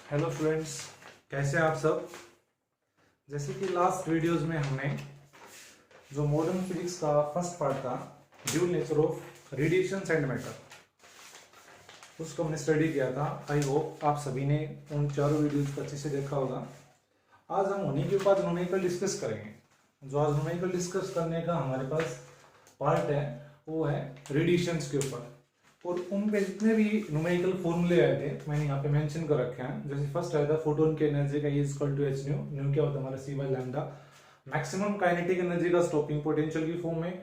Hello friends, कैसे हैं आप सब। जैसे कि लास्ट वीडियोस में हमने जो मॉडर्न फिजिक्स का फर्स्ट पार्ट था, dual nature of radiations and matter, उसको हमने स्टडी किया था। आई होप आप सभी ने उन चारों वीडियोस को अच्छे से देखा होगा। आज हम उन्हीं के ऊपर न्यूमेरिकल डिस्कस करेंगे। जो आज न्यूमेरिकल डिस्कस करने का हमारे पास पार्ट है वो है रेडिएशंस के ऊपर। और उन पे जितने भी न्यूमेरिकल फॉर्मूले आए थे मैंने यहाँ पे मेंशन कर रखे हैं। जैसे फर्स्ट आया था फोटोन की एनर्जी का equal to H nu. Nu क्या होता है हमारा c by lambda. Maximum kinetic energy का स्टॉपिंग पोटेंशियल की फॉर्म में।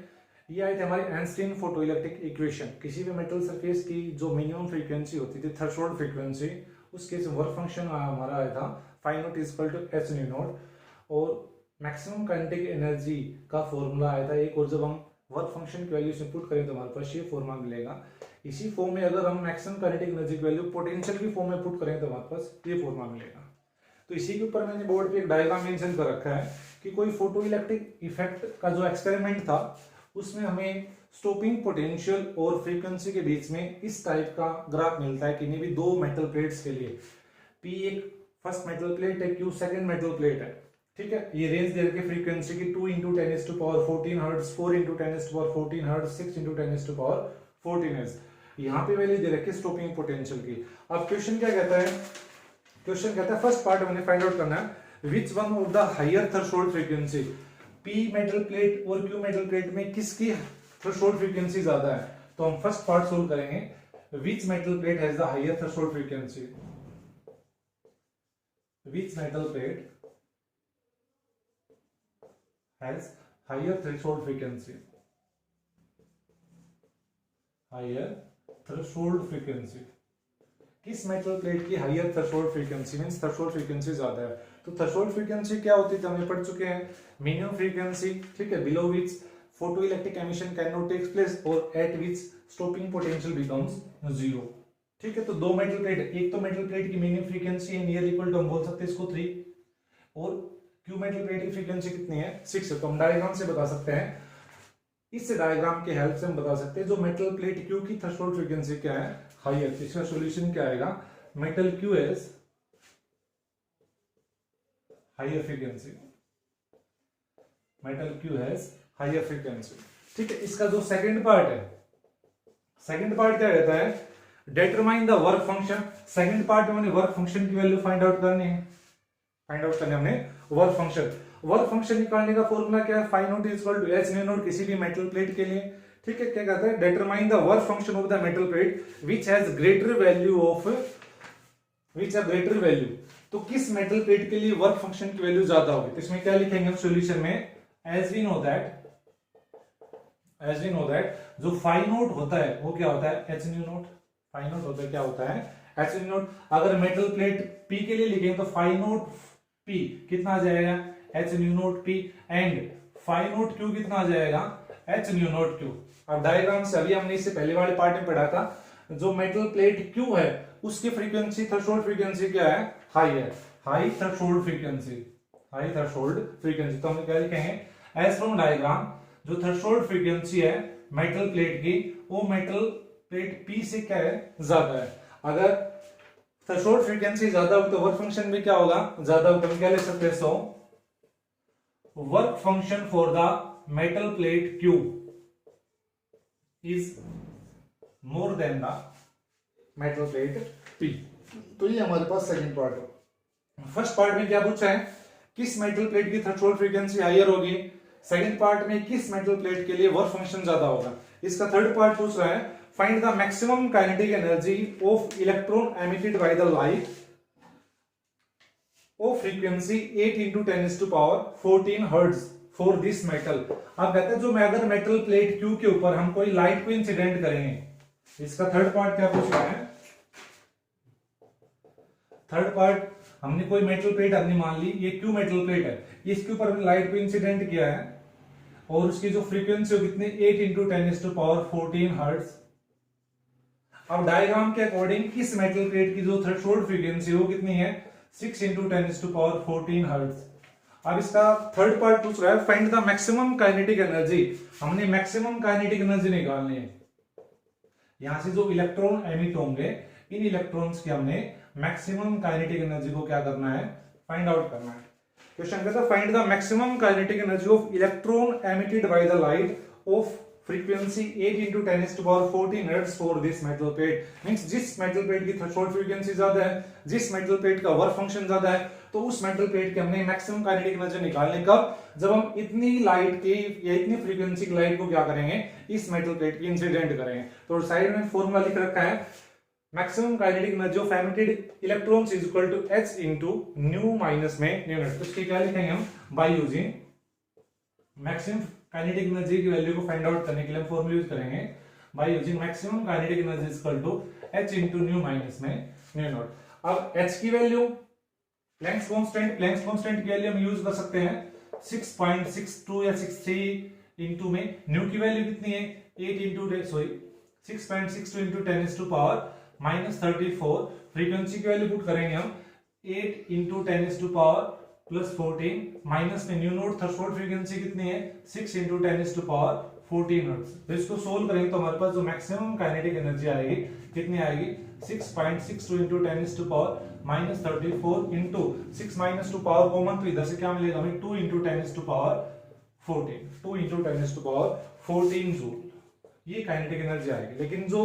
ये आई थी हमारी आइंस्टीन फोटो इलेक्ट्रिक इक्वेशन। किसी भी मेटल सरफेस की जो मिनिमम फ्रीक्वेंसी होती थी, थ्रेशोल्ड फ्रीक्वेंसी, उसके वर्क फंक्शन हमारा आया था phi naught equal to H nu naught. और मैक्सिमम काइनेटिक एनर्जी का फॉर्मूला आया था एक। और जब हम वर्क फंक्शन की वैल्यू पुट करें तो हमारे पास ये फॉर्मूला मिलेगा। इसी फॉर्म में अगर हम मैक्सिमम काइनेटिक एनर्जी की वैल्यू पोटेंशियल की फॉर्म में पुट करें तो हमारे पास ये फॉर्मूला मिलेगा। तो इसी के ऊपर मैंने बोर्ड पे एक डायग्राम मेंशन कर रखा है कि कोई फोटो इलेक्ट्रिक इफेक्ट का जो एक्सपेरिमेंट था उसमें हमें स्टॉपिंग पोटेंशियल और फ्रीक्वेंसी के बीच में इस टाइप का ग्राफ मिलता है कि नहीं भी दो मेटल प्लेट्स के लिए। पी एक फर्स्ट मेटल प्लेट है, क्यू सेकंड मेटल प्लेट है। ठीक है, ये रेंज दे रखी फ्रीक्वेंसी की 2 × 10⁻14 हर्ट्ज, 4 × 10⁻14 हर्ट्ज, 6 × 10⁻14 हर्ट्ज। यहाँ पे वैल्यू दे रखी स्टॉपिंग पोटेंशियल की। अब क्वेश्चन क्या कहता है? क्वेश्चन कहता है फर्स्ट पार्ट हमने फाइंड आउट करना है which one of the higher threshold frequency. P metal plate और क्यू मेटल प्लेट में किसकी थ्रेशोल्ड फ्रीक्वेंसी ज्यादा है। तो हम फर्स्ट पार्ट सोल्व करेंगे। Which metal plate has the higher threshold frequency. Which metal plate has higher threshold frequency. Higher threshold frequency, किस metal plate की higher threshold frequency means threshold frequency ज्यादा है। तो थ्रेशोल्ड फ्रीक्वेंसी क्या होती है हमें पढ़ चुके हैं। मिनिमम फ्रीक्वेंसी, ठीक है, below which photoelectric emission cannot take place और at which stopping potential becomes zero. ठीक है, तो दो मेटल प्लेट, एक तो मेटल प्लेट की मिनिमम फ्रीक्वेंसी है नियर इक्वल टू हम बोल सकते हैं इसको 3, और क्यू मेटल प्लेट की फ्रीक्वेंसी कितनी है 6 है। तो हम डायग्राम से बता सकते हैं, इस डायग्राम की हेल्प से हम बता सकते हैं जो मेटल प्लेट क्यू की थ्रेशोल्ड फ्रीक्वेंसी क्या है, हायर। इसका सॉल्यूशन क्या आएगा, metal Q has higher frequency. Metal Q has higher frequency. ठीक है, इसका जो सेकंड पार्ट है, सेकंड पार्ट क्या रहता है, determine the work function. Second part में हमने वर्क फंक्शन की वैल्यू फाइंड आउट करनी है। फाइंड आउट करने हमने वर्क फंक्शन। वर्क फंक्शन निकालने का फॉर्मूला क्या है, phi naught equal to H nu naught किसी भी मेटल प्लेट के लिए। ठीक है, क्या कहता है, determine the work function of the metal plate which has greater value of which है ग्रेटर वैल्यू। तो किस मेटल प्लेट के लिए वर्क फंक्शन की वैल्यू ज्यादा होगी। तो इसमें क्या लिखेंगे हम सॉल्यूशन में, एज वी नो दैट जो फाई नोट होता है वो क्या होता है h nu naught. Phi naught होता है क्या होता है एच न्यू नोट। अगर मेटल प्लेट पी के लिए लिखेंगे तो फाई नोट पी कितना आ जाएगा h nu naught P, and phi naught Q कितना आ जाएगा एच न्यू नोट क्यू। अब डायग्राम से अभी हमने इससे पहले वाले पार्ट में पढ़ा था, जो मेटल प्लेट क्यू है उसकी फ्रीक्वेंसी थ्रेशोल्ड फ्रीक्वेंसी क्या है, हाई है, high threshold frequency, high threshold frequency. तो हम क्या लिखेंगे, एज फ्रॉम डायग्राम जो थ्रेशोल्ड फ्रीक्वेंसी है मेटल प्लेट की वो मेटल प्लेट पी से क्या है ज्यादा है। अगर थ्रेशोल्ड फ्रीक्वेंसी ज्यादा हो तो वर्क फंक्शन भी क्या होगा ज्यादा होगा। हम क्या ले सकते हैं, so work function for the metal plate Q is more than the metal plate P. तो ये हमारे पास सेकंड पार्ट है। फर्स्ट पार्ट में क्या पूछा है, किस मेटल प्लेट की थ्रेशोल्ड फ्रीक्वेंसी हायर होगी। सेकंड पार्ट में किस मेटल प्लेट के लिए वर्क फंक्शन ज्यादा होगा। इसका थर्ड पार्ट पूछ रहा है, find the maximum kinetic energy of electron emitted by the light of frequency 8 × 10⁻14 hertz for this metal. अब कहते हैं जो मैं अगर मेटल प्लेट क्यू के ऊपर हम कोई लाइट को इंसिडेंट करेंगे। इसका थर्ड पार्ट क्या पूछ रहा है, थर्ड पार्ट हमने कोई मेटल प्लेट हमने मान ली ये क्यू मेटल प्लेट है, इसके ऊपर हमने लाइट को इंसिडेंट किया है और उसकी जो फ्रीक्वेंसी हो कितनी 8 × 10⁻14 हर्ट्ज। अब डायग्राम के अकॉर्डिंग इस मेटल प्लेट की जो थ्रेशोल्ड फ्रीक्वेंसी वो कितनी है 6 × 10⁻14 हर्ट्ज। अब इसका थर्ड पार्ट पूछ रहा है, find the maximum kinetic energy. हमने मैक्सिमम काइनेटिक एनर्जी निकालनी है। यहां से जो इलेक्ट्रॉन एमिट होंगे इन इलेक्ट्रॉन्स की हमने मैक्सिमम काइनेटिक एनर्जी को क्या करना है, फाइंड आउट करना है। क्वेश्चन कहता है find the maximum kinetic energy of electron emitted by the light of frequency 8 into 10 to the power 14 hertz for this metal plate। Means जिस मेटल प्लेट की थ्रेशोल्ड फ्रीक्वेंसी ज्यादा है, जिस मेटल प्लेट का वर्क फंक्शन ज्यादा है, तो उस मेटल प्लेट के हमने मैक्सिमम काइनेटिक एनर्जी निकालने कब, जब हम इतनी लाइट की या इतनी फ्रीक्वेंसी की लाइट को क्या करेंगे, इस मेटल प्लेट की इंसिडेंट करेंगे। तो साइड में फॉर्मूला लिख रखा है, maximum kinetic energy of emitted electrons is equal to h into nu minus में न्यू नॉट। तो इसके क्या लिखेंगे हम, by using maximum kinetic energy की वैल्यू को फाइंड आउट करने के लिए हम फॉर्मूला यूज करेंगे by using maximum kinetic energy is equal to h into nu minus में न्यू नॉट। अब h की वैल्यू प्लैंक्स कांस्टेंट की वैल्यू हम यूज कर सकते हैं 6.62 या 63 इनटू में न्यू की वैल्यू कितनी है 6.62 into 10 to the power -34। Frequency की वैल्यू पुट करेंगे हम 8 into 10 to the power +14 minus में न्यू नोट थ्रेशोल्ड फ्रीक्वेंसी कितनी है 6 into 10 to the power 14 hertz. तो इसको सोल्व करेंगे तो हमारे पास जो मैक्सिमम काइनेटिक एनर्जी आएगी कितनी आएगी 6.62 into 10 to the power -34 into 6 minus 2 power common, तो इधर से क्या मिलेगा हमें 2 into 10 to the power 14, 2 into 10 to the power 14 joule, ये काइनेटिक एनर्जी आएगी। लेकिन जो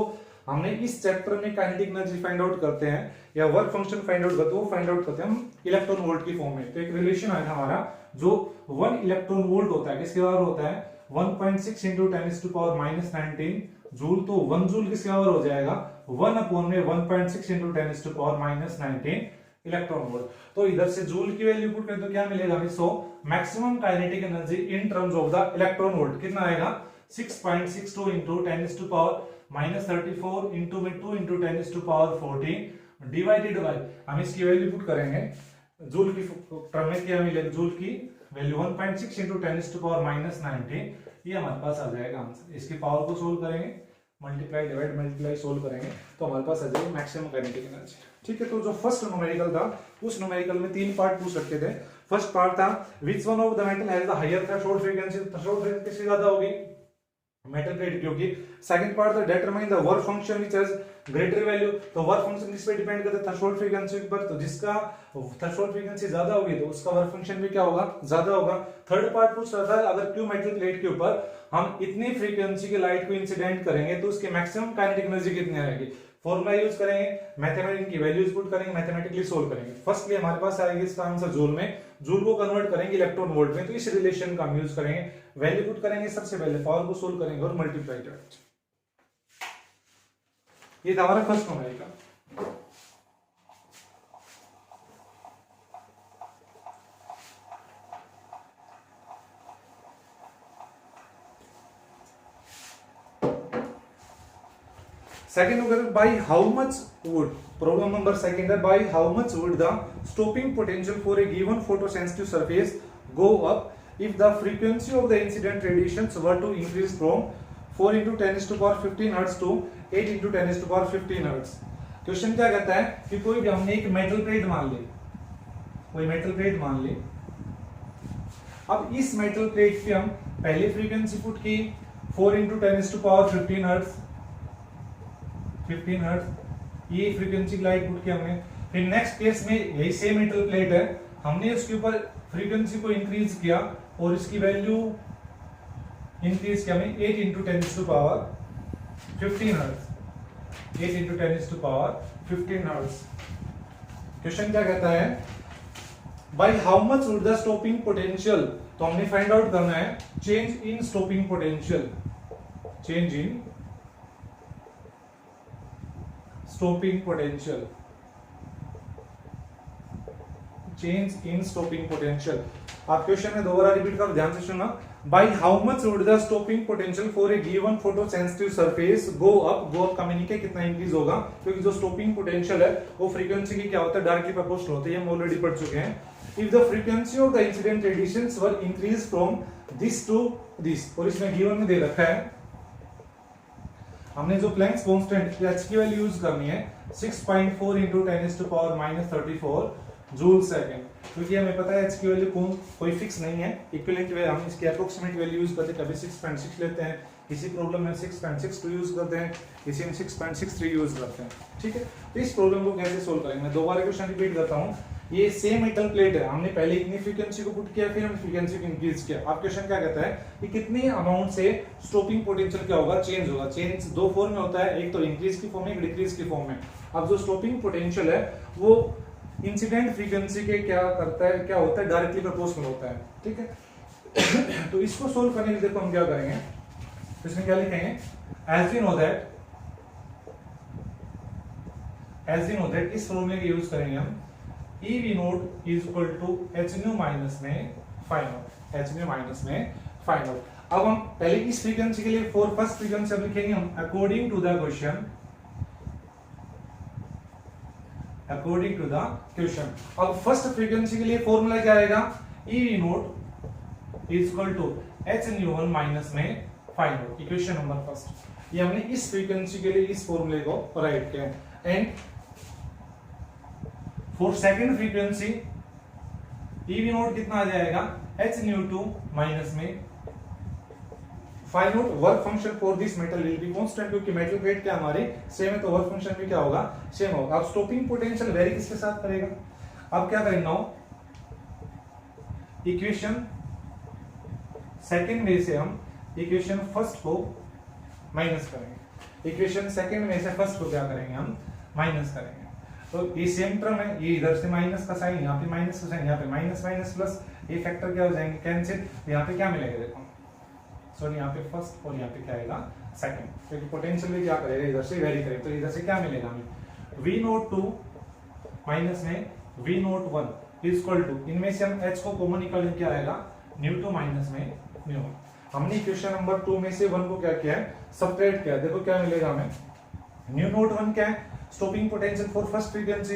हमने इस चैप्टर में काइनेटिक एनर्जी फाइंड आउट करते हैं या वर्क फंक्शन फाइंड आउट करते हैं, वो फाइंड आउट करते हैं हम इलेक्ट्रॉन वोल्ट की फॉर्म में। तो एक रिलेशन आया हमारा, जो 1 इलेक्ट्रॉन वोल्ट होता है किसके बराबर होता है 1.6 into 10 to the power -19 joule. तो 1 जूल किसके बराबर हो जाएगा 1 अपॉन में 1.6 into 10 to the power -19 electron volt. तो इधर से जूल की वैल्यू पुट करें तो क्या मिलेगा हमें, so maximum kinetic energy in terms of the electron volt कितना आएगा 6.62 into 10 to the power -34 into में 2 into 10 to the power 14 divided by, हम इसकी वैल्यू पुट करेंगे जूल की टर्म में क्या मिलेगा, जूल की value 1.6 into 10 to the power -19, ये हमारे पास आ जाएगा आंसर। इसकी पावर को सोल्व करेंगे, मल्टीप्लाई डिवाइड मल्टीप्लाई सोल्व करेंगे तो हमारे पास आ जाएगी मैक्सिमम काइनेटिक एनर्जी। ठीक है, तो जो फर्स्ट न्यूमेरिकल था उस न्यूमेरिकल में 3 पार्ट पूछ सकते थे। फर्स्ट पार्ट था which one of the metal has the higher threshold frequency, threshold frequency ज्यादा होगी मेटल प्लेट की होगी। सेकंड पार्ट था determine the work function which has greater value, तो वर्क फंक्शन किस पे डिपेंड करता है थ्रेशोल्ड फ्रीक्वेंसी पर, तो जिसका थ्रेशोल्ड फ्रीक्वेंसी ज्यादा होगी तो उसका वर्क फंक्शन भी क्या होगा ज्यादा होगा। थर्ड पार्ट पूछ रहा था अगर क्यू मेटल प्लेट के ऊपर हम इतनी फ्रीक्वेंसी की लाइट को इंसिडेंट करेंगे तो उसके मैक्सिमम काइनेटिक एनर्जी कितनी आएगी, फॉर्मूला यूज करेंगे, मैथमेटिक्स की वैल्यूज पुट करेंगे, मैथमेटिकली सोल्व करेंगे। फर्स्टली हमारे पास आएगी इसका आंसर जूल में, जूल को कन्वर्ट करेंगे इलेक्ट्रॉन वोल्ट में, तो इस रिलेशन का हम यूज करेंगे, वैल्यू पुट करेंगे सबसे पहले, पावर को सोल्व करेंगे और मल्टीप्लाई करेंगे। ये था हमारा फर्स्ट न्यूमेरिकल। सेकंड होगा by how much would, problem number second है by how much would the stopping potential for a given photosensitive surface go up if the frequency of the incident radiations were to increase from 4 into 10 to the power 15 hertz to 8 into 10 to the power 15 hertz। Question क्या कहता है कि कोई भी हमने एक metal plate मान ली, कोई मेटल प्लेट मान ली, अब इस मेटल प्लेट पे हम पहले फ्रीक्वेंसी पुट की 4 into 10 to the power 15 hertz, 15 hertz ये फ्रीक्वेंसी लाइट पुट किया हमने। फिर नेक्स्ट केस में यही सेम मेटल प्लेट है, हमने उसके ऊपर फ्रीक्वेंसी को इंक्रीज किया और इसकी वैल्यू इंक्रीज किया हमने 8 into 10 to the power 15 hertz, 8 into 10 to the power 15 hertz. Question क्या कहता है by how much would the stopping potential, तो हमने फाइंड आउट करना है change in stopping potential, change in stopping potential, change in stopping potential. आप question में दोबारा रिपीट कर ध्यान से सुनना, bye how much would the stopping potential for a given photosensitive surface go up, go up का मीनिंग है कितना इंक्रीज होगा, क्योंकि जो स्टॉपिंग पोटेंशियल है वो फ्रीक्वेंसी की क्या होता है डायरेक्टली प्रोपोर्शनल होता है, ये हम ऑलरेडी पढ़ चुके हैं। If the frequency of the incident radiations were increase from this to this, और इसमें गिवन में दे रखा है हमने जो प्लैंक्स कांस्टेंट h की वैल्यू यूज करनी है 6.4 into 10 to the power -34 joule second, क्योंकि हमें पता है h की वैल्यू कोई फिक्स नहीं है, इक्विवेलेंट वे हम इसकी एप्रोक्सीमेट वैल्यू यूज करते हैं, कभी 6.6 लेते हैं, इसी प्रॉब्लम में 6.62 यूज करते हैं, इसी में 6.63 यूज करते हैं। ठीक है, तो इस प्रॉब्लम को कैसे सोल्व करेंगे, मैं दोबारा क्वेश्चन रिपीट करता हूँ। ये सेम मेटल प्लेट है, हमने पहले इतनी फ्रीक्वेंसी को पुट किया, फिर हमने फ्रीक्वेंसी को इंक्रीज किया। अब क्वेश्चन क्या कहता है कि कितनी अमाउंट से स्टॉपिंग पोटेंशियल क्या होगा, चेंज होगा। चेंज दो फॉर्म में होता है, एक तो इंक्रीज की फॉर्म में, एक डिक्रीज की फॉर्म में। अब जो स्टॉपिंग पोटेंशियल है वो इंसिडेंट फ्रीक्वेंसी के क्या करता है, क्या होता है, डायरेक्टली प्रोपोर्शनल होता है। ठीक है, तो इसको सोल्व करने के लिए देखो हम क्या करेंगे, तो इसमें क्या लिखेंगे, एज वी नो दैट इस फॉर्मूले का यूज करेंगे हम, e V naught is equal to H nu minus में फाइनल, एच न्यू माइनस में फाइनल। अब हम पहले इस फ्रीक्वेंसी के लिए फॉर फर्स्ट फ्रीक्वेंसी अब लिखेंगे हम according to the question, according to the question. अब फर्स्ट फ्रीक्वेंसी के लिए फॉर्मूला क्या आएगा, e V naught is equal to H nu one minus में फाइनल, इक्वेशन नंबर फर्स्ट। ये हमने इस फ्रीक्वेंसी के लिए इस फॉर्मूले को राइट किया। And for second frequency E V note कितना आ जाएगा, एच न्यू टू माइनस में five note. Work function for this metal will be constant, क्योंकि मेटल प्लेट क्या हमारे सेम है, तो वर्क फंक्शन भी क्या होगा, सेम होगा। अब स्टॉपिंग पोटेंशियल वेरी किसके साथ करेगा, अब क्या करेंगे नाउ, इक्वेशन सेकंड में से हम इक्वेशन फर्स्ट को माइनस करेंगे, इक्वेशन सेकंड में से फर्स्ट को क्या करेंगे हम माइनस करेंगे। तो ये सेम टर्म है, ये इधर से माइनस का साइन, यहाँ पे माइनस का साइन, यहाँ पे माइनस माइनस प्लस, ये फैक्टर क्या हो जाएंगे कैंसिल। यहाँ पे क्या मिलेगा देखो, सॉरी यहाँ पे फर्स्ट और यहाँ पे क्या आएगा सेकंड, क्योंकि पोटेंशियल भी क्या करेगा इधर से वेरी करेगा, तो इधर से क्या मिलेगा हमें, वी नोट टू माइनस में V naught one is equal to, इनमें से हम एच को कॉमन निकालें, क्या आएगा न्यू टू माइनस में न्यू वन। हमने इक्वेशन नंबर 2 में से 1 को क्या किया है, सबट्रैक्ट किया, देखो क्या मिलेगा हमें, न्यू नोट 1 क्या है, stopping potential for first frequency,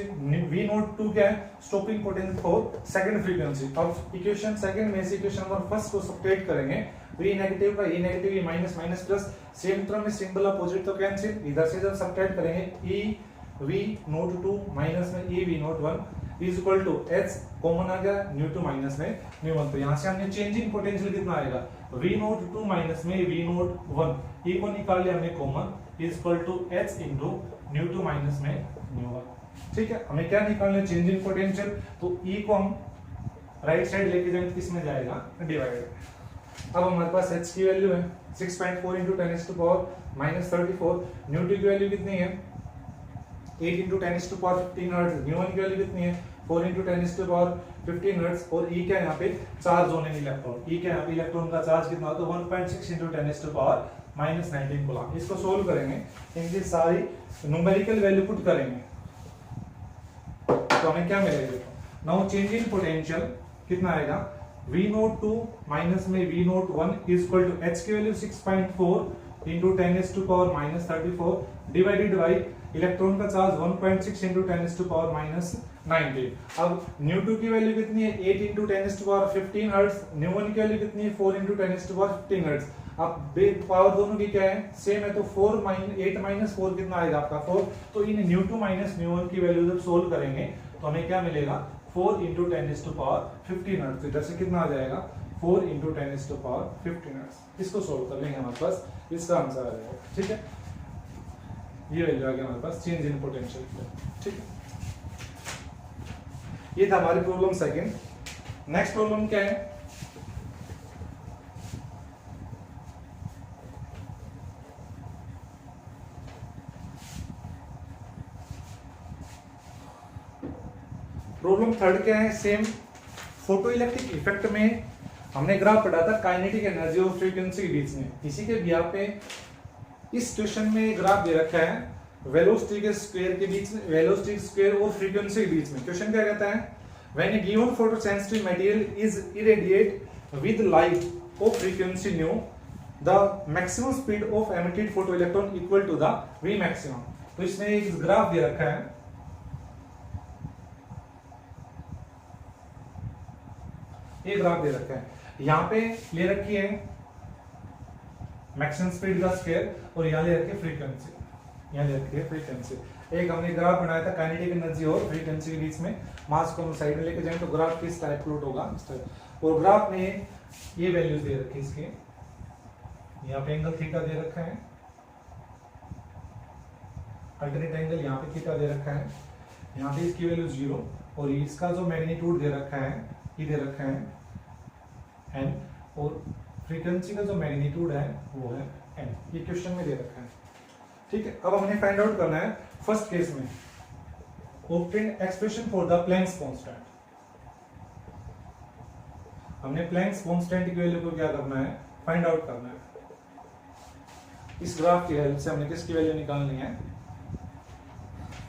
V naught 2 क्या है, stopping potential for second frequency. अब इक्वेशन सेकंड में से इक्वेशन नंबर फर्स्ट को सबट्रैक्ट करेंगे, वी नेगेटिव का, E negative, E minus minus plus, same term में सिंबल अपोजिट तो कैंसिल, इधर से जब सबट्रैक्ट करेंगे ई वी नोट 2 माइनस में E V naught 1 is equal to h common आ गया, न्यू टू माइनस में न्यू 1। तो यहां से हमने चेंजिंग पोटेंशियल कितना आएगा, वी नोट 2 माइनस में वी नोट 1, ई को निकाल लिया हमने common, is equal to h into nu two minus में न्यू 1। ठीक है, हमें क्या निकालना है, चेंजिंग पोटेंशियल, तो ई को हम राइट साइड लेके जाएंगे, किस में जाएगा, डिवाइड। अब हमारे पास h की वैल्यू है 6.4 into 10 to power minus 34, nu two की वैल्यू कितनी है 8 into 10 to power 15 hertz, nu one की वैल्यू कितनी है 4 इंटू 10 टू पावर 15 हर्ट्ज, और ई क्या यहाँ पे चार्ज होने इलेक्ट्रॉन, ई क्या यहाँ पे इलेक्ट्रॉन का चार्ज कितना होता है 1.6 into 10 to power minus 19 coulomb. इसको सोल्व करेंगे, इनकी सारी न्यूमेरिकल वैल्यू पुट करेंगे, तो हमें क्या मिलेगा, नाउ चेंज इन पोटेंशियल कितना आएगा, V नोट 2 माइनस में V naught 1 is equal to h की value 6.4 into 10 to power minus 34 divided by electron का charge 1.6 into 10 to power minus 19। अब न्यू 2 की वैल्यू कितनी है 8 into 10 to power 15 hertz, nu 1 की वैल्यू कितनी है 4 इंटू 10 टू पावर 15 हर्ट्ज। अब पावर दोनों की क्या है सेम है, तो 8 माइनस 4 कितना आएगा आपका 4, तो इन न्यू 2 माइनस न्यू 1 की वैल्यू जब सोल्व करेंगे तो हमें क्या मिलेगा 4 इंटू 10 टू पावर 15 हर्ट्ज, इधर से कितना आ जाएगा 4 इंटू 10 टू पावर 15 हर्ट्ज। इसको सोल्व कर लेंगे, हमारे पास इसका आंसर आ जाएगा। ठीक है, ये वैल्यू आ गया हमारे पास चेंज इन पोटेंशियल। ठीक है, ये था हमारी प्रॉब्लम सेकंड। नेक्स्ट प्रॉब्लम क्या है, प्रॉब्लम थर्ड क्या है, सेम फोटो इलेक्ट्रिक इफेक्ट में हमने ग्राफ पढ़ा था काइनेटिक एनर्जी और फ्रीक्वेंसी के बीच में। इसी के बिहार पे इस क्वेश्चन में ग्राफ दे रखा है वेलोसिटी के स्क्वायर के बीच में, वेलोसिटी स्क्वायर और फ्रीक्वेंसी के बीच में। क्वेश्चन क्या कहता है, when a given photosensitive material is irradiate with light of frequency nu, the maximum speed of emitted photo electron equal to the V maximum. तो इसमें एक ग्राफ दे रखा है, एक ग्राफ दे रखा है, यहां पे ले रखी है मैक्सिमम स्पीड का स्क्वायर और यहां ले रखी है फ्रीक्वेंसी, यहां ले रखी है फ्रीक्वेंसी। एक हमने ग्राफ बनाया था काइनेटिक एनर्जी और फ्रीक्वेंसी के बीच में, मास को हम साइड में लेके जाएं तो ग्राफ किस टाइप प्लॉट होगा इस टाइप। और ग्राफ में ये वैल्यूज दे रखी है इसके, यहाँ पे एंगल थीटा दे रखा है, अल्टरनेट एंगल यहाँ पे थीटा दे रखा है, यहाँ पे इसकी वैल्यू 0 और इसका जो मैग्नीट्यूड दे रखा है ये दे रखा है n और फ्रीक्वेंसी का जो मैग्नीट्यूड है वो है n, ये क्वेश्चन में दे रखा है। ठीक है, अब हमने फाइंड आउट करना है फर्स्ट केस में obtain expression for the Planck's constant. हमने प्लैंक्स कांस्टेंट की वैल्यू को क्या करना है, फाइंड आउट करना है। इस ग्राफ की हेल्प से हमने किसकी वैल्यू निकालनी है,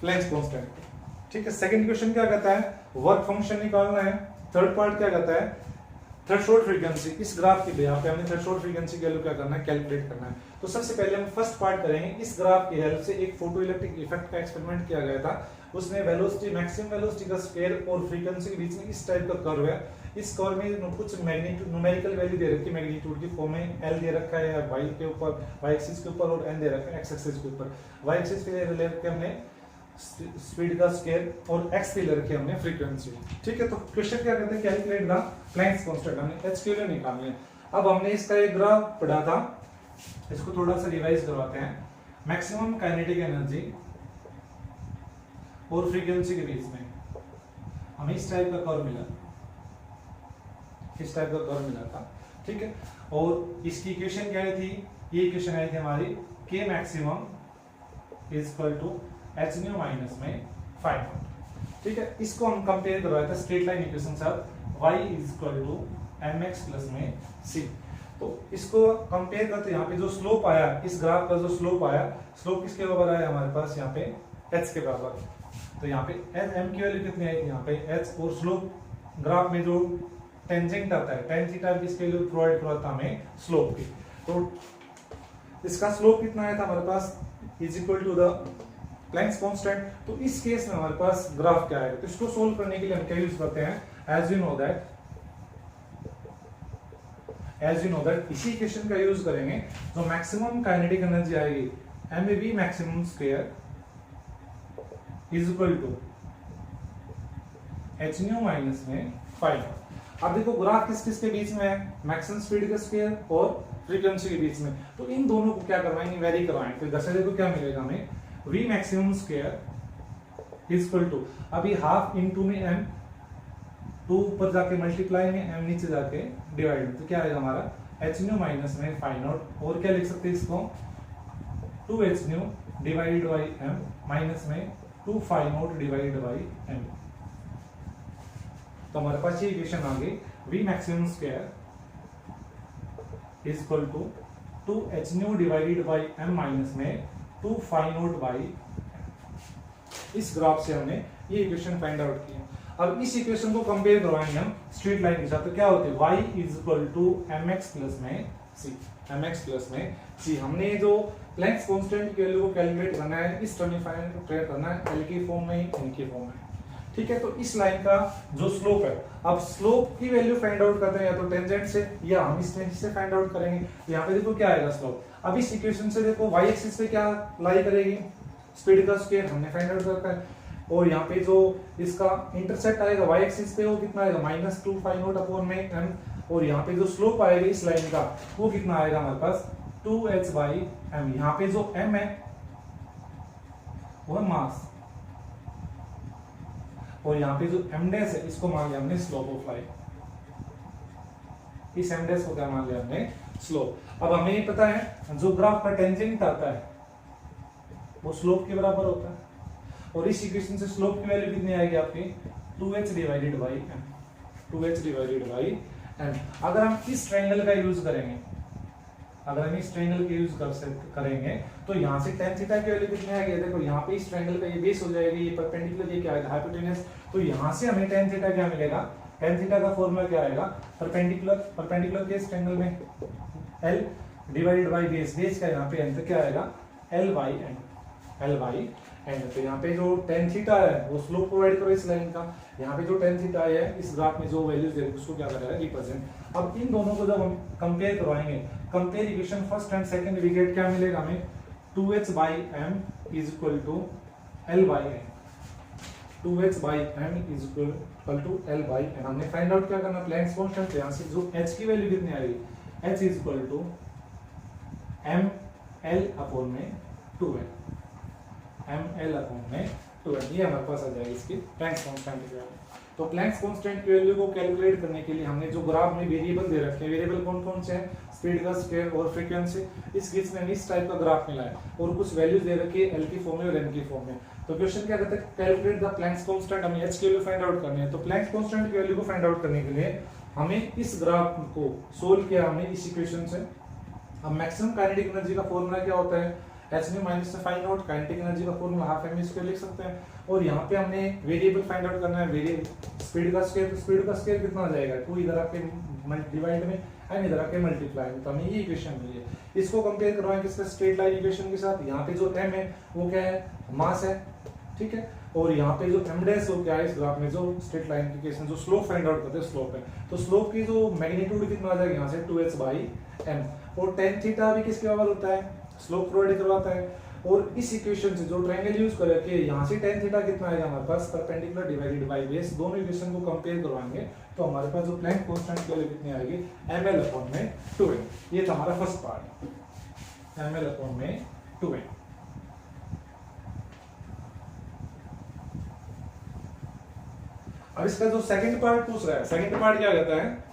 प्लैंक्स कांस्टेंट। ठीक है, सेकंड क्वेश्चन क्या कहता है, वर्क फंक्शन निकालना है। थर्ड पार्ट क्या कहता है, थ्रेशोल्ड फ्रीक्वेंसी। इस ग्राफ की यहाँ पे हमने थ्रेशोल्ड फ्रीक्वेंसी की वैल्यू क्या करना है, कैलकुलेट करना है। तो सबसे पहले हम फर्स्ट पार्ट करेंगे। इस ग्राफ की हेल्प से एक फोटो इलेक्ट्रिक इफेक्ट का एक्सपेरिमेंट किया गया था। उसमें वेलोसिटी, मैक्सिमम वेलोसिटी का स्क्वायर और फ्रीक्वेंसी के बीच में इस टाइप का कर्व है। इस कर्व में कुछ मैग्नीट्यूड, न्यूमेरिकल वैल्यू दे रखी है मैग्नीट्यूड की फॉर्म में। एल दे रखा है वाई के ऊपर, वाई एक्सिस के ऊपर, और एन दे रखा है एक्स एक्सिस के ऊपर। वाई एक्सिस पे ले रखे हमने स्पीड का स्केल और एक्स पे ले रखी हमने फ्रीक्वेंसी। ठीक है, तो क्वेश्चन क्या कहते हैं, कैलकुलेट द प्लैंक्स कांस्टेंट। हमने एच की वैल्यू निकालनी है। अब हमने इसका एक ग्राफ पढ़ा था, इसको थोड़ा सा रिवाइज करवाते हैं। मैक्सिमम काइनेटिक एनर्जी और फ्रीक्वेंसी के बीच में हमें इस टाइप का कर्व मिला, इस टाइप का कर्व मिला था। ठीक है, और इसकी इक्वेशन क्या आई थी, ये इक्वेशन आई थी हमारी k maximum is equal to H nu minus में 5। ठीक है, इसको हम कंपेयर करवाया था स्ट्रेट लाइन इक्वेशन के साथ, y is equal to mx plus में c। तो इसको कंपेयर करते यहाँ पे जो स्लोप आया, इस ग्राफ का जो स्लोप आया, स्लोप किसके बराबर आया हमारे पास यहाँ पे h के बराबर। तो यहाँ पे m की वैल्यू कितनी आई थी यहाँ पे h, और स्लोप ग्राफ में जो टेंजेंट आता है, टेन थीटा किसके लिए प्रोवाइड करवाता हमें, स्लोप की। तो इसका स्लोप कितना आया था हमारे पास, is equal to the Planck's constant. तो इस केस में हमारे पास ग्राफ क्या आएगा, तो इसको सोल्व करने के लिए हम क्या यूज करते हैं, एज यू नो दैट इसी इक्वेशन का यूज करेंगे। जो मैक्सिमम काइनेटिक एनर्जी आएगी mv maximum square is equal to h nu minus में 5। अब देखो ग्राफ किस किस के बीच में है, मैक्सिमम स्पीड का स्क्वायर और फ्रीक्वेंसी के बीच में। तो इन दोनों को क्या करवाएंगे, वेरी करवाएंगे। तो जैसे देखो क्या मिलेगा हमें, v maximum square is equal to, अभी हाफ इनटू में m, 2 ऊपर जाके मल्टीप्लाई में m नीचे जाके डिवाइड, तो क्या आएगा हमारा h न्यू माइनस में 5 नॉट। और क्या लिख सकते हैं इसको, 2h nu divide by m minus में 2 5 नॉट डिवाइड बाई m। तो हमारे पास ये इक्वेशन आ गई, v maximum square is equal to 2h nu divided by m minus में 2 5 नॉट बाई। इस ग्राफ से हमने ये इक्वेशन फाइंड आउट किया। अब इस इक्वेशन को कंपेयर करवाएंगे हम स्ट्रेट लाइन के साथ, तो क्या होती है, y is equal to mx plus में c, mx प्लस में c। हमने जो प्लैंक्स कांस्टेंट की वैल्यू को कैलकुलेट करना है, इस टर्म में फाइंड करना है, l की फॉर्म में, n की फॉर्म में। ठीक है, तो इस लाइन का जो स्लोप है, अब स्लोप की वैल्यू फाइंड आउट करते हैं या तो टेंजेंट से या हम इस टेंजेंट से फाइंड आउट करेंगे। तो यहाँ पे देखो क्या आएगा स्लोप। अब इस इक्वेशन से देखो y एक्सिस पे क्या लाई करेगी, स्पीड का स्क्वायर हमने फाइंड आउट करता है, और यहाँ पे जो इसका इंटरसेप्ट आएगा y एक्सिस पे वो कितना आएगा, माइनस 2 5 नॉट अपॉन में m। और यहाँ पे जो स्लोप आएगा इस लाइन का वो कितना आएगा हमारे पास, 2h बाई m। यहाँ पे जो m है वो है मास, और यहाँ पे जो m डैश है इसको मान लिया हमने स्लोप ऑफ लाइन। इस m डैश को क्या मान लिया हमने, स्लोप। अब हमें ये पता है जो ग्राफ का टेंजेंट आता है वो स्लोप के बराबर होता है, और इस इक्वेशन से स्लोप की वैल्यू कितनी आएगी आपकी, 2h divided by m, 2h divided by m। अगर हम इस ट्रायंगल का यूज करेंगे, अगर हम इस ट्रायंगल का यूज करेंगे तो यहाँ से tan थीटा की वैल्यू कितनी आएगी, देखो यहाँ पे इस ट्रायंगल का ये बेस हो जाएगी, ये परपेंडिकुलर, ये क्या आएगा हाइपोटेनस। तो यहाँ से हमें tan थीटा क्या मिलेगा, tan थीटा का फॉर्मूला क्या आएगा, परपेंडिकुलर के इस ट्रायंगल में l divided by base, base का यहाँ पे n, तो क्या आएगा l बाई n। तो यहाँ पे जो tan थीटा है वो स्लोप प्रोवाइड करो इस लाइन का, यहाँ पे जो tan थीटा है इस ग्राफ में जो वैल्यूज है उसको क्या करेगा, रिप्रेजेंट। अब इन दोनों को जब हम कंपेयर करवाएंगे, compare equation first and second, we get क्या मिलेगा हमें, 2h by m is equal to l by n, 2h by m is equal to l by n। हमने फाइंड आउट क्या करना, प्लैंक्स कांस्टेंट। यहाँ से जो h की वैल्यू कितनी आएगी, h is equal to M L upon में 2n, एम एल अपॉन में 2n, ये हमारे पास आ जाएगी इसकी प्लैंक्स कांस्टेंट की वैल्यू। तो प्लैंक्स कांस्टेंट की वैल्यू को कैलकुलेट करने के लिए हमने जो ग्राफ में वेरिएबल दे रखे हैं, वेरिएबल कौन कौन से हैं, स्पीड का स्क्वायर और फ्रीक्वेंसी, इस केस में हमें इस टाइप का ग्राफ मिला है और कुछ वैल्यूज दे रखी है एल की फॉर्म में और एन की फॉर्म में। तो क्वेश्चन क्या कहता है, कैलकुलेट द प्लैंक्स कांस्टेंट, हमें एच की वैल्यू फाइंड आउट करनी है। तो प्लैंक्स कांस्टेंट की वैल्यू को फाइंड आउट करने के लिए हमें इस ग्राफ को सोल्व किया हमने इस इक्वेशन से। अब मैक्सिमम काइनेटिक एनर्जी का फॉर्मूला क्या होता है, h nu minus find out, kinetic energy का फॉर्मूला हाफ एम स्क्वायर लिख सकते हैं। और यहाँ पे हमने वेरिएबल फाइंड आउट करना है, वेरिएबल स्पीड का स्क्वायर, तो स्पीड का स्क्वायर कितना आ जाएगा, 2 इधर आके डिवाइड में एंड इधर आके मल्टीप्लाई में, तो हमें ये इक्वेशन मिली है। इसको कंपेयर करवाएं किसके, स्ट्रेट लाइन इक्वेशन के साथ। यहाँ पे जो m है वो क्या है, मास है, ठीक है, और यहाँ पे जो m डैश वो क्या है, इस ग्राफ में जो स्ट्रेट लाइन के केस में जो स्लोप फाइंड आउट करते हैं स्लोप है, तो स्लोप की जो मैग्नीट्यूड कितना आ जाएगा यहाँ से 2h बाई m, और tan थीटा भी किसके बराबर होता है, स्लोप प्रोवाइड करवाता है। और इस इक्वेशन से जो ट्रायंगल यूज कर रखे हैं यहाँ से tan थीटा कितना आएगा हमारे पास, परपेंडिकुलर डिवाइडेड बाय बेस, दोनों इक्वेशन को कंपेयर करवाएंगे तो हमारे पास जो प्लैंक कांस्टेंट की वैल्यू कितनी आएगी, ml अपॉन में 2n। ये था हमारा फर्स्ट पार्ट, ml अपॉन में 2n। अब इसका जो सेकंड पार्ट पूछ रहा है, सेकंड पार्ट क्या कहता है,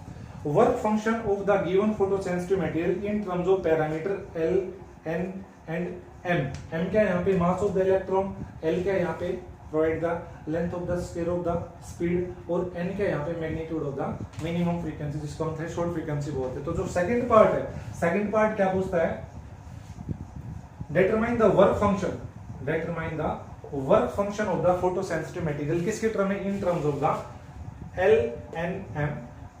work function of the given photosensitive material in terms of parameter L N and M. M क्या है यहाँ पे, mass of the electron, L क्या है यहाँ पे, provide the length of the square of the speed, और एन क्या है यहाँ पे, magnitude of the minimum frequency, जिसको हम थ्रेशोल्ड फ्रीक्वेंसी बोलते हैं। तो जो सेकंड पार्ट है, सेकंड पार्ट क्या पूछता है, determine the work function, determine the work function of the photosensitive material, किसके टर्म में, in terms of the L N M,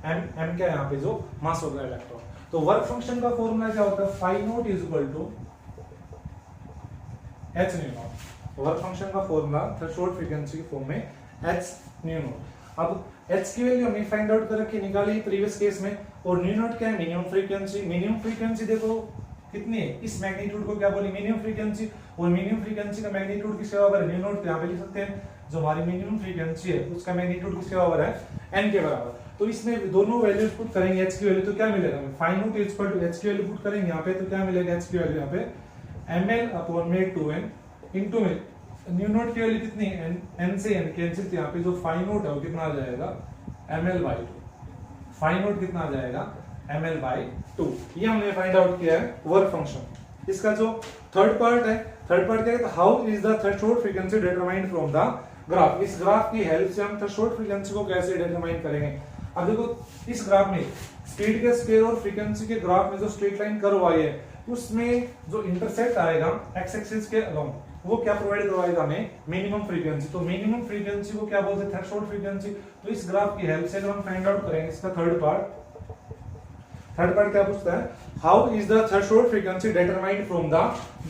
M क्या है यहाँ पे, जो मास ऑफ द इलेक्ट्रॉन। तो वर्क फंक्शन का फॉर्मूला क्या होता है, phi naught is equal to H nu naught. Work function का फॉर्मूला थ्रेशोल्ड फ्रीक्वेंसी की फॉर्म में एच न्यू नॉट। अब एच की वैल्यू हमने फाइंड आउट कर रखी, निकाली प्रीवियस केस में, और न्यू नॉट क्या है, मिनिमम फ्रीक्वेंसी। मिनिमम फ्रीक्वेंसी देखो कितनी है, इस मैग्नीट्यूड को क्या बोली, मिनिमम फ्रीक्वेंसी, और मिनिमम फ्रीक्वेंसी का मैग्नीट्यूड किसके बराबर है, न्यू नॉट, यहाँ पे लिख सकते हैं जो हमारी मिनिमम फ्रीक्वेंसी है उसका मैग्नीट्यूड किसके बराबर है, n के बराबर। तो इसमें दोनों वैल्यूज पुट करेंगे, h की वैल्यू तो क्या मिलेगा हमें, phi naught is equal to h की वैल्यू पुट करेंगे यहाँ पे, तो क्या मिलेगा h की वैल्यू यहाँ पे, ml अपॉन में 2n इनटू में न्यू नॉट की वैल्यू कितनी है, n से n कैंसिल, यहाँ पे जो फाई नॉट है वो कितना आ जाएगा, ml/2, फाई नॉट कितना आ जाएगा, ml/2। ये हमने फाइंड आउट किया है वर्क फंक्शन। इसका जो थर्ड पार्ट है, थर्ड पार्ट क्या है, how is the threshold frequency determined from the graph. इस ग्राफ की हेल्प से हम थ्रेशोल्ड फ्रीक्वेंसी को कैसे डिटरमाइन करेंगे। अब देखो इस ग्राफ में स्पीड के स्क्वायर और फ्रीक्वेंसी के ग्राफ में जो स्ट्रेट लाइन कर्व आई है उसमें जो इंटरसेक्ट आएगा एक्स एक्सिस के अलोंग, वो क्या प्रोवाइड करवाएगा हमें, मिनिमम फ्रीक्वेंसी। तो मिनिमम फ्रीक्वेंसी को क्या बोलते हैं, थ्रेशोल्ड फ्रीक्वेंसी। तो इस ग्राफ की हेल्प से अगर हम फाइंड आउट करेंगे इसका थर्ड पार्ट क्या पूछता है, how is the threshold frequency determined from the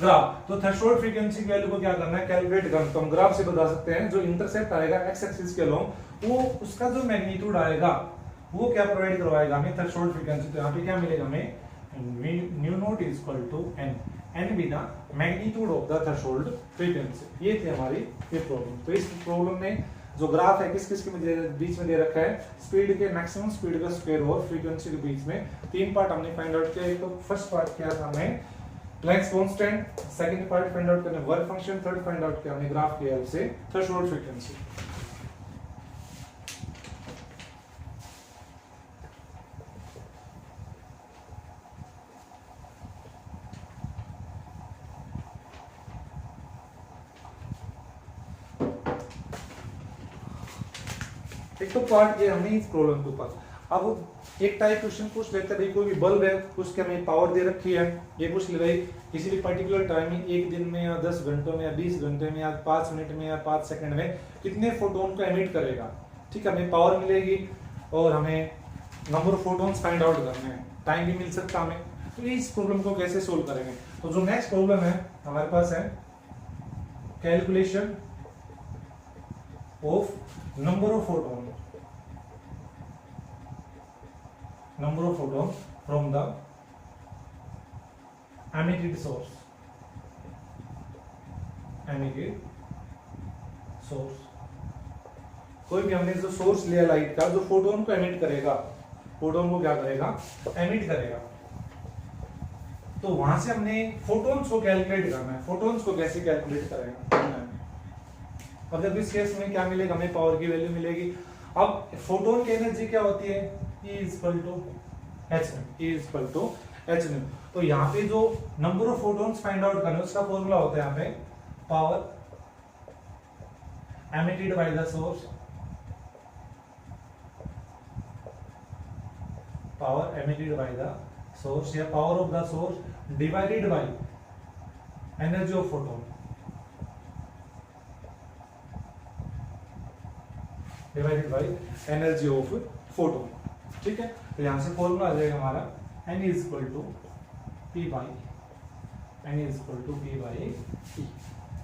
graph. तो थ्रेशोल्ड फ्रीक्वेंसी की वैल्यू को क्या करना है, कैलकुलेट करना। तो हम ग्राफ से बता सकते हैं जो इंटरसेप्ट आएगा एक्स एक्सिस के अलोंग, वो उसका जो मैग्नीट्यूड आएगा वो क्या प्रोवाइड करवाएगा हमें, थ्रेशोल्ड फ्रीक्वेंसी। तो यहाँ पे क्या मिलेगा हमें, nu naught is equal to N, N be the magnitude of the threshold frequency. ये थी हमारी ये प्रॉब्लम। तो इस प्रॉब्लम में जो ग्राफ है किस किस के बीच में दे रखा है, स्पीड के मैक्सिमम स्पीड का स्क्वायर और फ्रीक्वेंसी के बीच में तीन पार्ट हमने फाइंड आउट किया। एक तो फर्स्ट पार्ट किया था हमने Planck's constant, second part find out करने work function, third find out किया हमने ग्राफ की हेल्प से थ्रेशोल्ड फ्रीक्वेंसी। एक तो पार्ट ये हमने इस प्रॉब्लम के ऊपर। अब एक टाइप क्वेश्चन पूछ लेते हैं, कोई भी बल्ब है उसके हमें पावर दे रखी है, ये पूछ ले भाई किसी भी पर्टिकुलर टाइम में, एक दिन में या 10 घंटों में या 20 घंटे में या 5 मिनट में या 5 सेकंड में कितने फोटोन को एमिट करेगा। ठीक है, हमें पावर मिलेगी और हमें number of photons find out करने हैं, टाइम भी मिल सकता हमें। तो इस प्रॉब्लम को कैसे सोल्व करेंगे, तो जो नेक्स्ट प्रॉब्लम है हमारे पास है calculation of number of photon from the emitted source, कोई भी हमने जो सोर्स लिया लाइट का, जो फोटोन को एमिट करेगा, फोटोन को क्या करेगा, एमिट करेगा। तो वहां से हमने फोटॉन्स को कैलकुलेट करना है। फोटॉन्स को कैसे कैलकुलेट करेगा, अब जब इस केस में क्या मिलेगा, हमें पावर की वैल्यू मिलेगी। अब फोटोन की एनर्जी क्या होती है, E = h न्यू। तो यहाँ पे जो number of photons find out करना है उसका फॉर्मूला होता है यहाँ पे power emitted by the source, power emitted by the source या power of the source divided by energy of photon, divided by energy of photon. ठीक है, तो यहां से फॉर्मूला आ जाएगा हमारा N = P by E।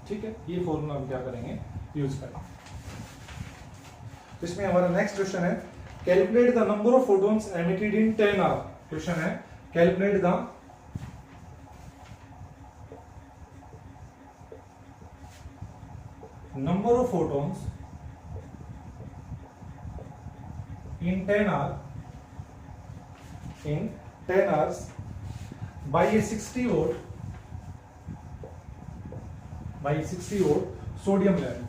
ठीक है, ये फॉर्मूला हम क्या करेंगे, यूज करेंगे। तो इसमें हमारा नेक्स्ट क्वेश्चन है calculate the number of photons emitted in 10 hour. Question है calculate the number of photons in 10 hours by a 60 watt sodium lamp.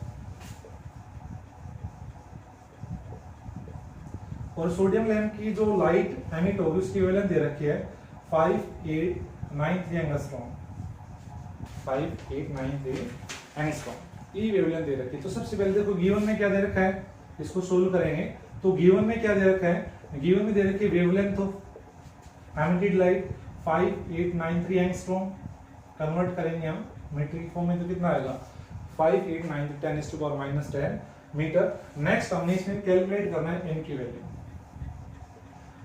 और सोडियम लैंप की जो लाइट एमिट होगी उसकी वेवलेंथ दे रखी है 5893 एंगस्ट्रॉम, 5893 एंगस्ट्रॉम ये वेवलेंथ दे रखी है। तो सबसे पहले देखो गिवन में क्या दे रखा है, इसको सोल्व करेंगे। तो गिवन में क्या दे रखा है, गिवन में दे रखी है wavelength of emitted light 5893 angstrom. Convert करेंगे हम मीट्रिक फॉर्म में तो कितना आएगा 5893 10⁻10 मीटर। नेक्स्ट हमने इसमें कैलकुलेट करना है एन की वैल्यू।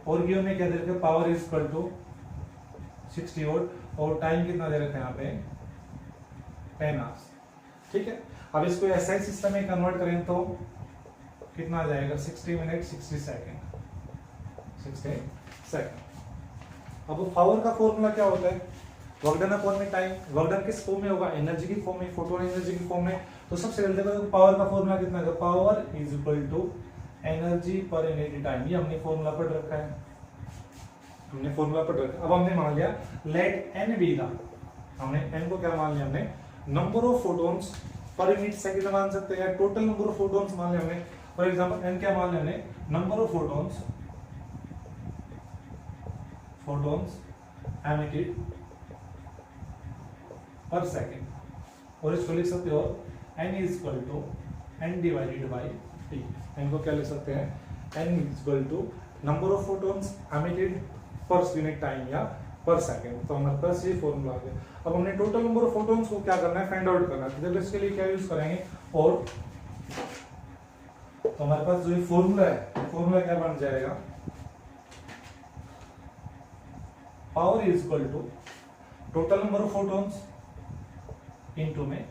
और गिवन में क्या दे रखा है, power is equal to 60 volt और टाइम कितना दे रखा है यहाँ पे 10 आवर्स। ठीक है, अब इसको एसआई सिस्टम में कन्वर्ट करें तो कितना आ जाएगा 60 मिनट 60 सेकंड। अब पावर का फॉर्मूला क्या होता है, वर्क डन अपॉन में टाइम। वर्क डन किस फॉर्म में होगा, एनर्जी की फॉर्म में, फोटोन एनर्जी की फॉर्म में। तो सबसे पहले देखो पावर का फॉर्मूला कितना है, power is equal to energy per unit time. ये हमने फॉर्मूला पढ़ रखा है, हमने फॉर्मूला पढ़ रखा है। अब हमने मान लिया लेट एन बी द, हमने एन को क्या मान लिया, हमने number of photons per unit second मान सकते हैं, टोटल नंबर ऑफ फोटोन्स मान लिया हमने। फॉर एग्जांपल एन क्या मान लिया हमने, number of photons emitted per second. और इसको लिख सकते हो n is equal to n divided by t। n को क्या लिख सकते हैं, n is equal to number of photons emitted per unit time या पर सेकंड। तो हमारे पास ये फॉर्मूला आ गया। अब हमने टोटल नंबर ऑफ फोटोन्स को क्या करना है, फाइंड आउट करना है। तो इसके लिए क्या यूज करेंगे, और तो हमारे पास जो ये फॉर्मूला है, फॉर्मूला क्या बन जाएगा, power is equal to total number of photons into में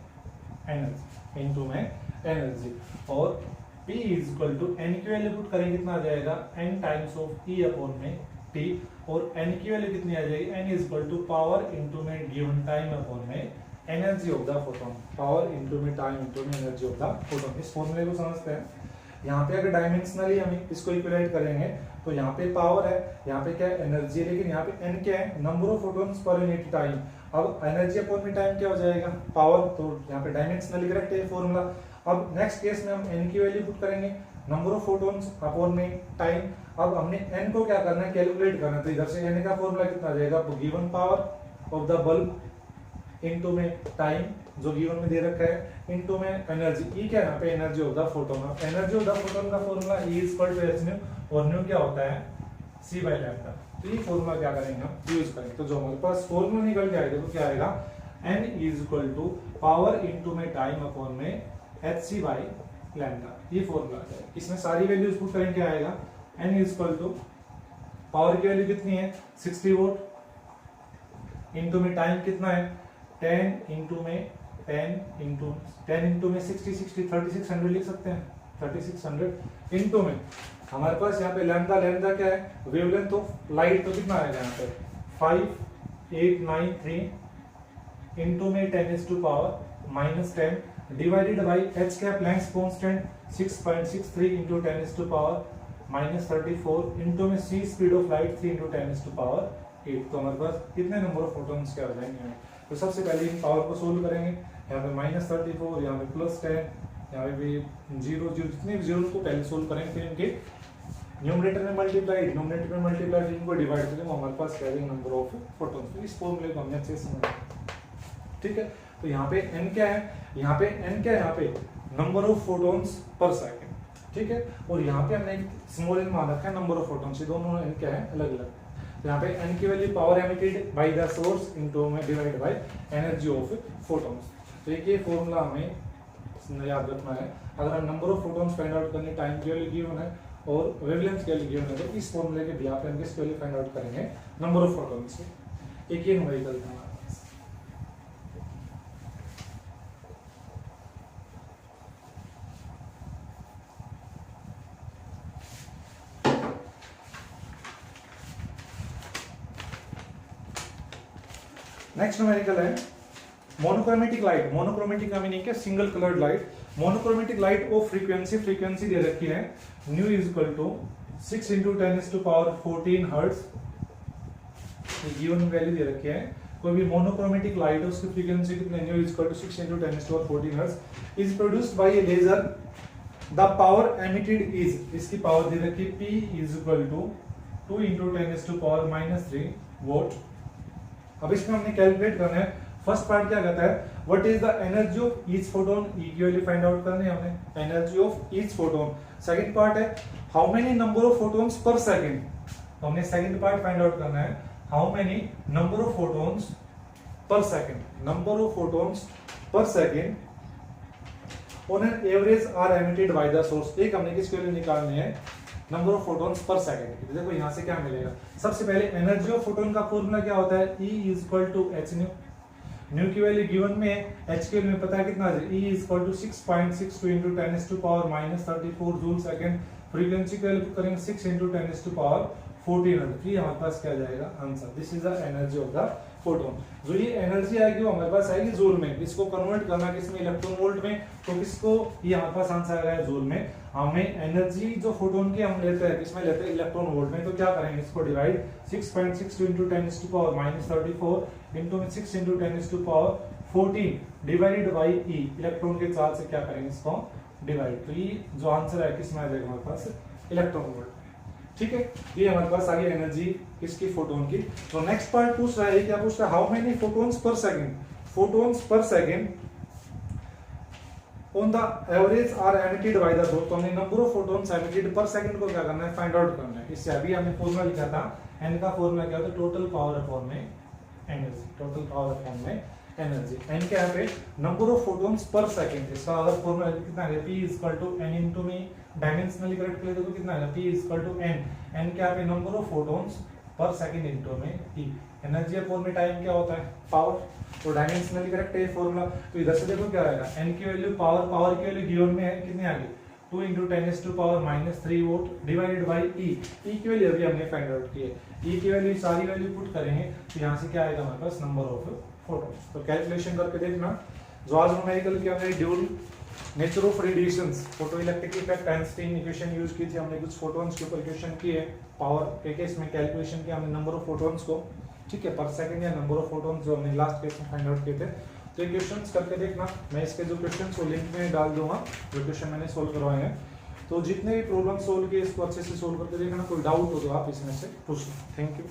एनर्जी, और P is equal to n की वैल्यू पुट करेंगे कितना आ जाएगा n times of E upon में T। और n की वैल्यू कितनी आ जाएगी, n is equal to power into में गिवन टाइम अपॉन में energy of the photon, power into में टाइम इनटू में एनर्जी ऑफ द फोटोन। इस फॉर्मूले को समझते हैं। यहाँ पे अगर डायमेंशनली हम इसको इक्विलेट करेंगे तो यहाँ पे पावर है, यहाँ पे क्या है एनर्जी है, लेकिन यहाँ पे n क्या है, नंबर ऑफ फोटोन्स पर यूनिट टाइम। अब एनर्जी अपॉन में टाइम क्या हो जाएगा, पावर। तो यहाँ पे डायमेंशनली करेक्ट है फॉर्मूला। अब नेक्स्ट केस में हम n की वैल्यू पुट करेंगे, नंबर ऑफ फोटोन्स अपॉन में टाइम। अब हमने n को क्या करना है, कैलकुलेट करना है। तो इधर से n का फॉर्मूला कितना आ जाएगा, given power of the bulb into में टाइम जो गिवन में दे रखा है इनटू में एनर्जी। ई क्या है यहाँ पे, energy of the photon. Energy of the photon का formula E is equal to h nu, और न्यू क्या होता है c बाय लैम्डा। तो ये फॉर्मूला क्या करेंगे हम, यूज करेंगे। तो जो हमारे पास फॉर्मूला निकल के आएगा तो क्या आएगा, n is equal to power into में टाइम अपॉन में hc बाय लैम्डा। ये फॉर्मूला आ जाएगा। इसमें सारी वैल्यूज पुट करेंगे क्या आएगा, n is equal to power की वैल्यू कितनी है 60 वोल्ट इनटू में टाइम कितना है 10 इनटू में 10 इनटू में 60 3600 लिख सकते हैं, 3600 इनटू में हमारे पास यहाँ पे लैम्डा क्या है, वेवलेंथ ऑफ लाइट। तो कितना आएगा यहाँ पे 5893 इनटू में 10⁻⁻10 डिवाइडेड बाई h क्या प्लैंक्स कांस्टेंट 6.63 इंटू 10⁻⁻34 इनटू में c speed of light 3 into 10⁻⁻ 8। तो हमारे पास कितने नंबर ऑफ फोटॉन्स के आ जाएंगे? तो सबसे पहले इन पावर को सोल्व करेंगे। यहाँ पे -34, यहाँ पे +10, यहाँ पे भी 0 0, जितने भी जीरो को पहले सोल्व करेंगे, फिर इनके न्यूमरेटर में मल्टीप्लाई फिर इनको डिवाइड करेंगे, हमारे पास क्या आएगा नंबर ऑफ फोटॉन्स। तो इस फॉर्मूले को हमने अच्छे से समझा, ठीक है। तो यहाँ पे n क्या है, यहाँ पे n क्या है, यहाँ पे number of photons per second, ठीक है। और यहाँ पे हमने स्मॉल n मान रखा है नंबर ऑफ फोटॉन्स, ये दोनों n क्या है अलग अलग। तो यहाँ पे n की value power emitted by the source into में divide by energy of photons. तो एक ये फॉर्मूला हमें याद रखना है। अगर हम number of photons find out करने, टाइम की वैल्यू गिवन है और वेवलेंथ की वैल्यू गिवन है, तो इस फॉर्मूले के बिहाफ पे हम किस वैल्यू फाइंड आउट करेंगे, नंबर ऑफ फोटॉन्स से। एक ये न्यूमेरिकल था। नेक्स्ट न्यूमेरिकल है मोनोक्रोमेटिक लाइट। मोनोक्रोमेटिक का मीनिंग है single coloured light. Monochromatic light of frequency दे रखी है nu is equal to 6 × 10⁻14 hertz, given value दे रखी है। कोई भी मोनोक्रोमेटिक लाइट है उसकी फ्रीक्वेंसी कितनी, nu is equal to 6 × 10⁻14 hertz is produced by a laser. The power emitted is, इसकी पावर दे रखी है P is equal to 2 × 10⁻³ volt. अब इसमें हमने कैलकुलेट करना है। फर्स्ट पार्ट क्या कहता है, what is the energy of each photon, E की वैल्यू फाइंड आउट करनी है हमने, energy of each photon. Second part है how many number of photons per second, तो हमने सेकंड पार्ट फाइंड आउट करना है, how many number of photons per second, number of photons per second on an average are emitted by the source. एक हमने किसकी value निकालनी है, number of photons per second. देखो यहां से क्या मिलेगा, सबसे पहले एनर्जी ऑफ फोटोन का फॉर्मूला क्या होता है, E is equal to h nu. Nu की वैल्यू गिवन में है, h की वैल्यू में पता है कितना है, E is equal to 6.62 × 10⁻³ joule second. Frequency की वैल्यू करेंगे 6 × 10⁻14, फिर हमारे पास क्या जाएगा answer. This is the energy of the photon. जो ये एनर्जी आएगी वो हमारे पास आएगी जूल में। इसको कन्वर्ट करना किसमें, इलेक्ट्रॉन वोल्ट में, तो किसको, ये हमारे पास आंसर आ रहा है जूल में। हमें एनर्जी जो फोटोन की हम लेते हैं किसमें लेते हैं, इलेक्ट्रॉन वोल्ट में। तो क्या करेंगे, इसको divide 6.62 × 10⁻34 into 6 × 10⁻14 divided by E, electron के चार्ज से क्या करेंगे इसको डिवाइड। तो ये जो आंसर है किसमें आ जाएगा हमारे पास, इलेक्ट्रॉन वोल्ट। ठीक है, ये हमारे पास आ गई एनर्जी किसकी, फोटोन की। तो नेक्स्ट पार्ट पूछ रहा है, क्या पूछ रहा है, how many photons per second, photons per second on the average are emitted by the source. तो हमने number of photons emitted per second को क्या करना है, फाइंड आउट करना है। इससे अभी हमने फॉर्मूला लिखा था, n का फॉर्मूला क्या होता है, टोटल पावर अपॉन में एनर्जी, टोटल पावर अपॉन में एनर्जी। n क्या है पे, number of photons per second. इसका अगर फॉर्मूला कितना है, P is equal to n into में डायमेंशनली करेक्ट कर ले तो कितना है, P is equal to n क्या पे, number of photons per second into में T। एनर्जी अपॉन में टाइम क्या होता है, पावर। तो डायमेंशनली करेक्ट है फॉर्मूला। तो इधर से देखो क्या आएगा, n की वैल्यू पावर की वैल्यू गिवन में है कितनी आ गई, 2 × 10⁻³ volt divided by E। E की वैल्यू अभी हमने फाइंड आउट की है, E की वैल्यू सारी वैल्यू पुट करेंगे तो यहाँ से क्या आएगा हमारे पास, नंबर ऑफ फोटोन्स। तो कैलकुलेशन करके देखना। जो आज न्यूमेरिकल के हमने dual nature of radiations, photo electric effect, Einstein equation use की थी हमने, कुछ फोटोन्स के ऊपर इक्वेशन की है, पावर के केस में कैलकुलेशन किया हमने नंबर ऑफ फोटोन्स को, ठीक है, पर सेकंड या नंबर ऑफ फोटोन्स जो हमने लास्ट केस में फाइंड आउट किए थे। तो ये क्वेश्चंस करके देखना, मैं इसके जो क्वेश्चंस को लिंक में डाल दूंगा, जो क्वेश्चन मैंने सोल्व करवाए हैं। तो जितने भी प्रॉब्लम सोल्व किए इसको अच्छे से सोल्व करके देखना, कोई डाउट हो तो आप इसमें से पूछ लो। Thank you.